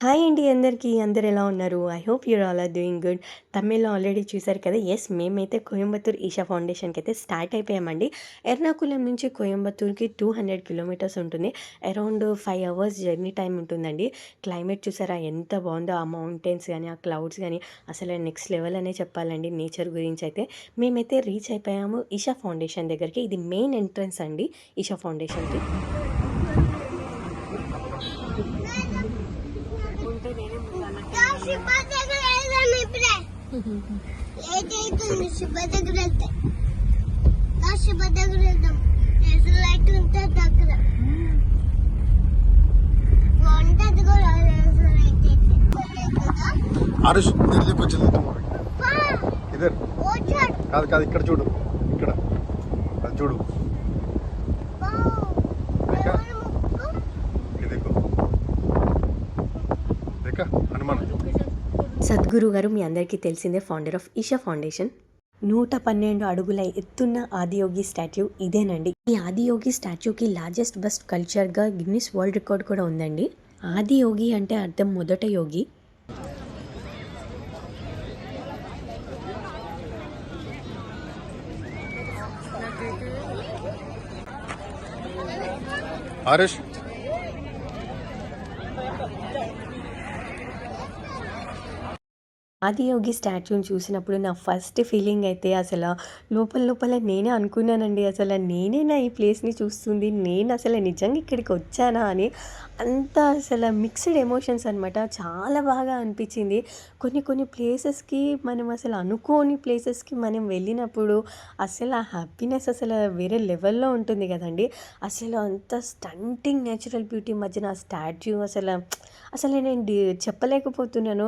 Hi అండి అందరికీ. అందరూ ఎలా ఉన్నారు? I hope your all are doing good. తమిళ్లో ఆల్రెడీ చూసారు కదా! యెస్, మేమైతే కోయంబత్తూర్ ఈషా ఫౌండేషన్‌కైతే స్టార్ట్ అయిపోయామండి. ఎర్నాకుళం నుంచి కోయంబత్తూర్‌కి 200 కిలోమీటర్స్ ఉంటుంది. అరౌండ్ 5 అవర్స్ జర్నీ టైమ్ ఉంటుందండి. క్లైమేట్ చూసారా ఎంత బావుందో! ఆ మౌంటైన్స్ గాని, ఆ క్లౌడ్స్ గాని అసలు నెక్స్ట్ లెవెల్ అనే చెప్పాలండి నేచర్ గురించయితే. మేమైతే రీచ్ అయిపోయాము ఈషా ఫౌండేషన్ దగ్గరికి. ఇది మెయిన్ ఎంట్రన్స్ అండి ఈషా ఫౌండేషన్‌కి. ఉంటే నేనే ముందు आरुष इधर देखो जल्दी तुम इधर కాదు కాదు ఇక్కడ చూడు ఇక్కడ అది చూడు देखा ये देखो देखा हनुमान సద్గురు గారు మీ అందరికీ తెలిసిందే, ఫౌండర్ ఆఫ్ ఈషా ఫౌండేషన్. 112 అడుగుల ఎత్తున్న ఆదియోగి స్టాచ్యూ ఇదేనండి. ఈ ఆదియోగి స్టాచ్యూకి లార్జెస్ట్ బస్ట్ కల్చర్గా గిన్నిస్ వరల్డ్ రికార్డ్ కూడా ఉందండి. ఆదియోగి అంటే అర్థం మొదట యోగి. आरुष ఆదియోగి స్టాచ్యూని చూసినప్పుడు నా ఫస్ట్ ఫీలింగ్ అయితే అసలు లోపల నేనే అనుకున్నానండి, అసలు నేనేనా ఈ ప్లేస్ని చూస్తుంది, నేను అసలు నిజంగా ఇక్కడికి వచ్చానా అని. అంత అసలు మిక్స్డ్ ఎమోషన్స్ అనమాట. చాలా బాగా అనిపించింది. కొన్ని ప్లేసెస్కి మనం అసలు అనుకోని ప్లేసెస్కి మనం వెళ్ళినప్పుడు అసలు ఆ హ్యాపీనెస్ అసలు వేరే లెవెల్లో ఉంటుంది కదండి. అసలు అంత స్టంటింగ్ నేచురల్ బ్యూటీ మధ్యన ఆ స్టాచ్యూ అసలు నేను చెప్పలేకపోతున్నాను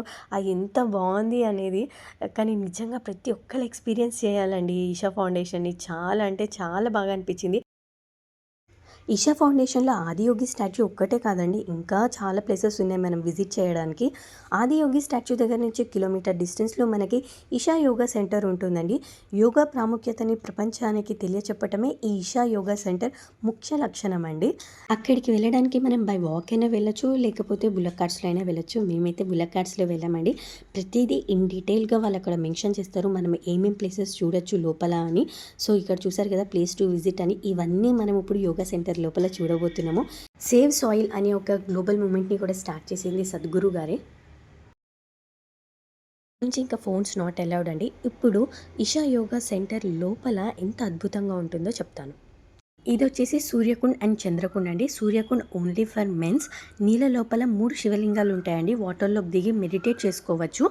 ఎంత బాగుంది అనేది. కానీ నిజంగా ప్రతి ఒక్కరు ఎక్స్పీరియన్స్ చేయాలండి ఈషా ఫౌండేషన్ని. చాలా అంటే చాలా బాగా అనిపించింది. ఈషా ఫౌండేషన్లో ఆదియోగి స్టాచ్యూ ఒక్కటే కాదండి, ఇంకా చాలా ప్లేసెస్ ఉన్నాయి మనం విజిట్ చేయడానికి. ఆదియోగి స్టాచ్యూ దగ్గర నుంచి కిలోమీటర్ డిస్టెన్స్లో మనకి ఈషా యోగా సెంటర్ ఉంటుందండి. యోగా ప్రాముఖ్యతని ప్రపంచానికి తెలియచెప్పటమే ఈ ఈషా యోగా సెంటర్ ముఖ్య లక్షణం అండి. అక్కడికి వెళ్ళడానికి మనం బై వాక్ అయినా వెళ్ళొచ్చు, లేకపోతే బుల్లక్ కార్ట్స్లో అయినా వెళ్ళొచ్చు. మేమైతే బుల్లక్ కార్ట్స్లో వెళ్ళామండి. ప్రతిదీ ఇన్ డీటెయిల్గా వాళ్ళు అక్కడ మెన్షన్ చేస్తారు, మనం ఏమేం ప్లేసెస్ చూడొచ్చు లోపల అని. సో ఇక్కడ చూసారు కదా ప్లేస్ టు విజిట్ అని. ఇవన్నీ మనం ఇప్పుడు యోగా సెంటర్ లోపల చూడబోతున్నాము. సేవ్ సాయిల్ అనే ఒక గ్లోబల్ మూమెంట్ని కూడా స్టార్ట్ చేసింది సద్గురు గారే. నుంచి ఇంకా ఫోన్స్ నాట్ అలౌడ్ అండి. ఇప్పుడు ఈషా యోగా సెంటర్ లోపల ఎంత అద్భుతంగా ఉంటుందో చెప్తాను. ఇది వచ్చేసి సూర్యకుండ్ అండ్ చంద్రకుండ్ అండి. Suryakund only for men's. నీళ్ళ లోపల 3 శివలింగాలు ఉంటాయండి. వాటర్లోకి దిగి మెడిటేట్ చేసుకోవచ్చు.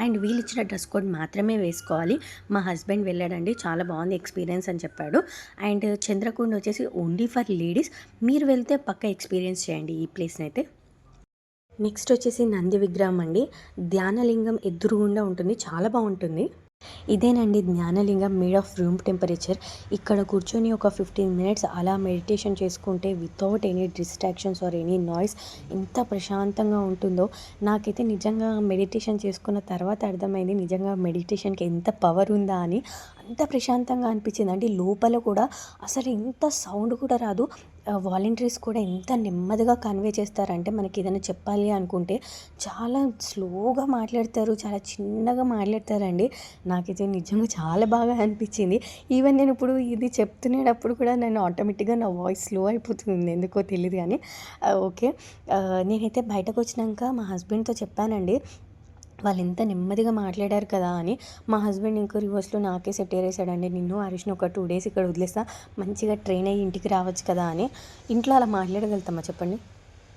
అండ్ వీళ్ళు ఇచ్చిన డ్రెస్ కోడ్ మాత్రమే వేసుకోవాలి. మా హస్బెండ్ వెళ్ళాడండి, చాలా బాగుంది ఎక్స్పీరియన్స్ అని చెప్పాడు. అండ్ చంద్రకుండ్ వచ్చేసి ఓన్లీ ఫర్ లేడీస్. మీరు వెళ్తే పక్క ఎక్స్పీరియన్స్ చేయండి ఈ ప్లేస్ని అయితే. నెక్స్ట్ వచ్చేసి నంది విగ్రహం అండి. ధ్యానలింగం ఎదురుగుండా ఉంటుంది, చాలా బాగుంటుంది. ఇదేనండి జ్ఞానలింగం, మేడ్ ఆఫ్ రూమ్ టెంపరేచర్. ఇక్కడ కూర్చొని ఒక 15 మినిట్స్ అలా మెడిటేషన్ చేసుకుంటే without any distractions or any noise ఎంత ప్రశాంతంగా ఉంటుందో. నాకైతే నిజంగా మెడిటేషన్ చేసుకున్న తర్వాత అర్థమైంది నిజంగా మెడిటేషన్కి ఎంత పవర్ ఉందా అని. అంత ప్రశాంతంగా అనిపించింది. అంటే లోపల కూడా అసలు ఎంత సౌండ్ కూడా రాదు. వాలంటీర్స్ కూడా ఎంత నెమ్మదిగా కన్వే చేస్తారంటే మనకి ఏదైనా చెప్పాలి అనుకుంటే చాలా స్లోగా మాట్లాడతారు, చాలా చిన్నగా మాట్లాడతారండి. నాకైతే నిజంగా చాలా బాగా అనిపించింది. ఈవెన్ నేను ఇప్పుడు ఇది చెప్తునేటప్పుడు కూడా నేను ఆటోమేటిక్గా నా వాయిస్ స్లో అయిపోతుంది, ఎందుకో తెలియదు కానీ. ఓకే, నేనైతే బయటకు వచ్చినాక మా హస్బెండ్తో చెప్పానండి, వాళ్ళు ఎంత నెమ్మదిగా మాట్లాడారు కదా అని. మా హస్బెండ్ ఇంకో రివర్స్లో నాకే సెట్ వేసాడండి, నిన్ను హరీష్ని ఒక 2 డేస్ ఇక్కడ వదిలేస్తా, మంచిగా ట్రైన్ అయ్యి ఇంటికి రావచ్చు కదా అని. ఇంట్లో అలా మాట్లాడగలుగుతామా చెప్పండి.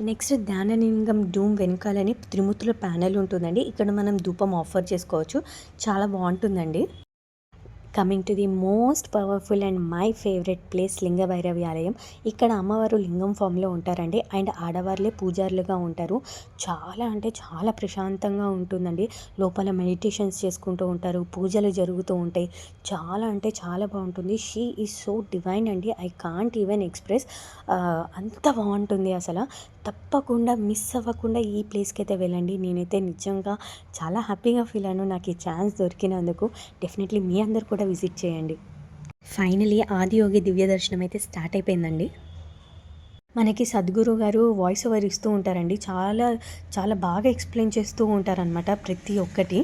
నెక్స్ట్ ధ్యానలింగం డూమ్ వెనకాలని త్రిమూర్తుల ప్యానెల్ ఉంటుందండి. ఇక్కడ మనం ధూపం ఆఫర్ చేసుకోవచ్చు, చాలా బాగుంటుందండి. Coming to the most powerful and my favourite place Lingabhairavi ఆలయం. ఇక్కడ అమ్మవారు లింగం ఫామ్లో ఉంటారండి. అండ్ ఆడవాళ్ళే పూజారులుగా ఉంటారు. చాలా అంటే చాలా ప్రశాంతంగా ఉంటుందండి. లోపల మెడిటేషన్స్ చేసుకుంటూ ఉంటారు, పూజలు జరుగుతూ ఉంటాయి. చాలా అంటే చాలా బాగుంటుంది. షీ ఈజ్ సో డివైన్ అండి, ఐ కాంట్ ఈవెన్ ఎక్స్ప్రెస్. అంత బాగుంటుంది అసలు. తప్పకుండా మిస్ అవ్వకుండా ఈ ప్లేస్కి అయితే వెళ్ళండి. నేనైతే నిజంగా చాలా హ్యాపీగా ఫీల్ అయ్యాను నాకు ఈ ఛాన్స్ దొరికినందుకు. డెఫినెట్లీ మీ అందరు కూడా విజిట్ చేయండి. ఫైనలీ ఆదియోగి దివ్య దర్శనం అయితే స్టార్ట్ అయిపోయిందండి. మనకి సద్గురు గారు వాయిస్ ఓవర్ ఇస్తూ ఉంటారండి. చాలా చాలా బాగా ఎక్స్‌ప్లెయిన్ చేస్తూ ఉంటారనమాట ప్రతి ఒక్కటి.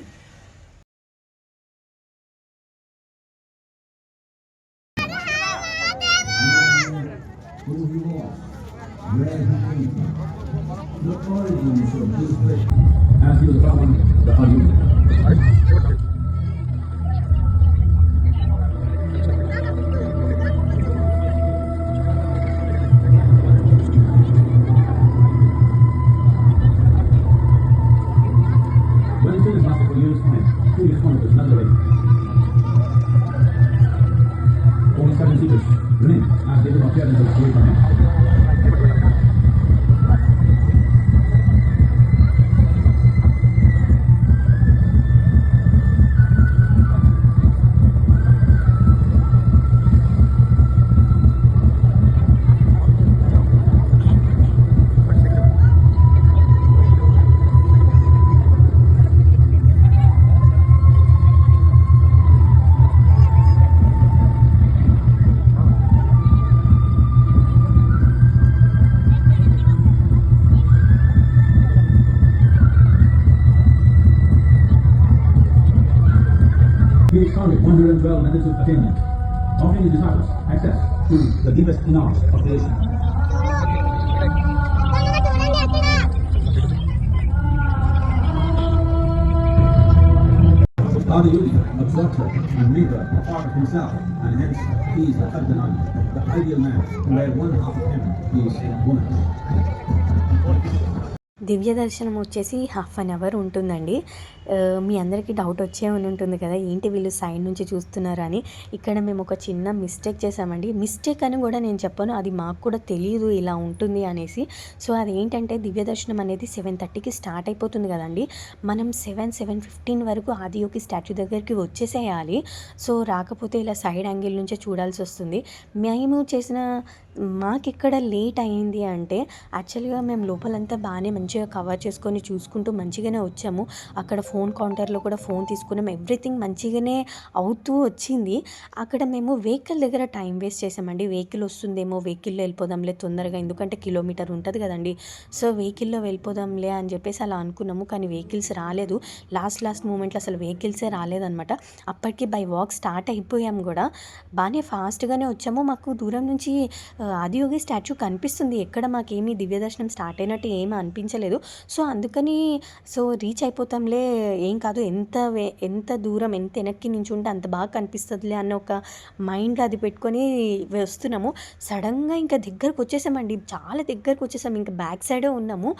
The origins of this fish, as he was found the Hayum. When it is possible to use time, who is one of the another way? Only 7 seekers remain as they will appear in the away from him. We expounded 112 methods of attainment, offering the disciples access to the deepest knowledge of creation. Adi Yogi absorbed her and made her a part of himself, and hence he is the Adnan, the ideal man, where one half of him is woman. దివ్య దర్శనం వచ్చేసి half an hour ఉంటుందండి. మీ అందరికీ doubt వచ్చే ఉంటుంది కదా, ఏంటి వీళ్ళు side నుంచి చూస్తున్నారు అని. ఇక్కడ మేము ఒక చిన్న మిస్టేక్ చేసామండి. మిస్టేక్ అని కూడా నేను చెప్పను, అది మాకు కూడా తెలియదు ఇలా ఉంటుంది అనేసి. సో అదేంటంటే దివ్య దర్శనం అనేది 7:30కి స్టార్ట్ అయిపోతుంది కదండి. మనం 7:15 వరకు ఆదియోగి స్టాచ్యూ దగ్గరికి వచ్చేసేయాలి. సో రాకపోతే ఇలా సైడ్ యాంగిల్ నుంచే చూడాల్సి వస్తుంది. మేము చేసిన మాకిక్కడ లేట్ అయింది అంటే యాక్చువల్గా మేము లోపలంతా బాగానే మంచిగా కవర్ చేసుకొని చూసుకుంటూ మంచిగానే వచ్చాము. అక్కడ ఫోన్ కౌంటర్లో కూడా ఫోన్ తీసుకున్నాం. ఎవ్రీథింగ్ మంచిగానే అవుతూ వచ్చింది. అక్కడ మేము వెహికల్ దగ్గర టైం వేస్ట్ చేసామండి. వెహికల్ వస్తుందేమో, వెహికల్లో వెళ్ళిపోదాంలే తొందరగా, ఎందుకంటే కిలోమీటర్ ఉంటుంది కదండి. సో వెహికల్లో వెళ్ళిపోదాంలే అని చెప్పేసి అలా అనుకున్నాము. కానీ వెహికల్స్ రాలేదు. లాస్ట్ మూమెంట్లో అసలు వెహికల్సే రాలేదనమాట. అప్పటికి బై వాక్ స్టార్ట్ అయిపోయాము కూడా. బాగానే ఫాస్ట్గానే వచ్చాము. మాకు దూరం నుంచి ఆదియోగి స్టాచ్యూ కనిపిస్తుంది. ఎక్కడ మాకేమీ దివ్య దర్శనం స్టార్ట్ అయినట్టు ఏమీ అనిపించలేదు. సో అందుకని రీచ్ అయిపోతాంలే, ఏం కాదు, ఎంత దూరం ఎంత వెనక్కి నుంచి ఉంటే అంత బాగా కనిపిస్తుందిలే అన్న ఒక మైండ్లో అది పెట్టుకొని వస్తున్నాము. సడన్గా ఇంకా దగ్గరకు వచ్చేసామండి. చాలా దగ్గరకు వచ్చేసాము. ఇంకా బ్యాక్ సైడే ఉన్నాము.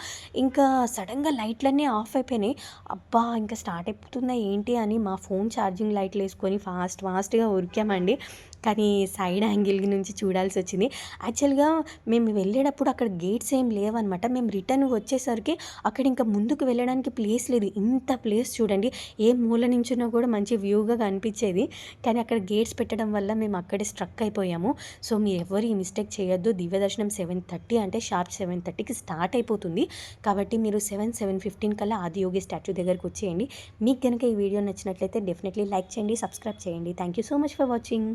ఇంకా సడన్గా లైట్లన్నీ ఆఫ్ అయిపోయినాయి. అబ్బా ఇంకా స్టార్ట్ అయిపోతుందా ఏంటి అని మా ఫోన్ ఛార్జింగ్ లైట్లు వేసుకొని ఫాస్ట్గా ఉరికామండి. కానీ సైడ్ యాంగిల్ నుంచి చూడాల్సి వచ్చింది. యాక్చువల్గా మేము వెళ్ళేటప్పుడు అక్కడ గేట్స్ ఏం లేవన్నమాట. మేము రిటర్న్ వచ్చేసరికి అక్కడ ఇంకా ముందుకు వెళ్ళడానికి ప్లేస్ లేదు. ఇంత ప్లేస్ చూడండి, ఏ మూల నుంచినా కూడా మంచి వ్యూగా కనిపించేది. కానీ అక్కడ గేట్స్ పెట్టడం వల్ల మేము అక్కడే స్ట్రక్ అయిపోయాము. సో మీరు ఎవరు ఈ మిస్టేక్ చేయొద్దు. దివ్య దర్శనం 7:30 అంటే షార్ప్ 7:30కి స్టార్ట్ అయిపోతుంది. కాబట్టి మీరు 7:15 కల్లా ఆదియోగి స్టాచ్యూ దగ్గరికి వచ్చేయండి. మీకు కనుక ఈ వీడియో నచ్చినట్లయితే డెఫినెట్లీ లైక్ చేయండి, సబ్స్క్రైబ్ చేయండి. Thank you so much for watching.